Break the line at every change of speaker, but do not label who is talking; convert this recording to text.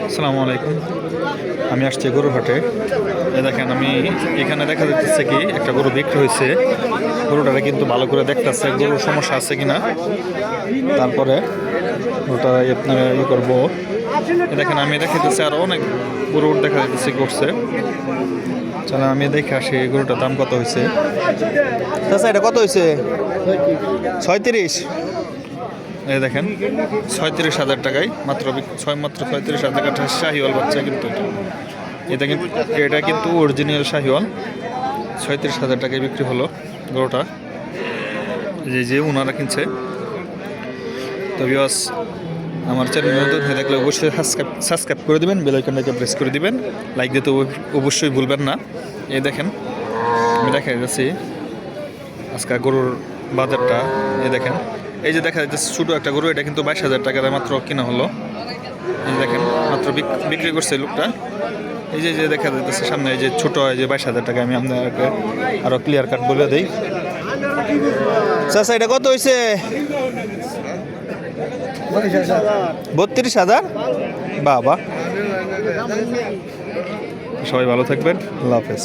আসসালামু আলাইকুম। আমি আসছি গরুর হাটে। দেখেন আমি এখানে দেখা যাচ্ছে কি একটা গরু বিক্রি হয়েছে। গরুটারে কিন্তু ভালো করে দেখতেছে গরুর সমস্যা আছে কিনা, তারপরে ওটা করবো। দেখেন আমি দেখাইতেছি আরো অনেক গরু দেখা যাচ্ছে করছে। চলো আমি দেখে আসি গরুটার দাম কত হয়েছে। আচ্ছা এটা কত হয়েছে? 36। এই দেখেন 36,000 টাকায় মাত্র 36,000 টাকা শাহিওয়াল বাচ্চা, কিন্তু এটা কিন্তু অরিজিনাল শাহিওয়াল। 36,000 টাকায় বিক্রি হলো গরুটা, যে ওনারা কিনছে। তো ভিউয়ার্স, আমার চ্যানেল নতুন হয়ে থাকলে অবশ্যই সাবস্ক্রাইব করে দেবেন, বেল আইকনটাকে প্রেস করে দিবেন, লাইক দিতে অবশ্যই ভুলবেন না। এই দেখেন আমি দেখা যাচ্ছি আজকে গরুর বাজারটা। এই দেখেন, এই যে দেখা যাচ্ছে ছোটো একটা গরু, এটা কিন্তু 22,000 টাকায় মাত্র কিনা হলো। এই দেখেন মাত্র বিক্রি করছে লোকটা। এই যে দেখা যাচ্ছে সামনে এই যে ছোটো, এই যে 22,000 টাকা। আমি আপনাকে আরও ক্লিয়ার কাট বলে দিই। চাচা এটা কত হয়েছে? 32,000। বাবা, সবাই ভালো থাকবেন, আল্লাহ হাফেজ।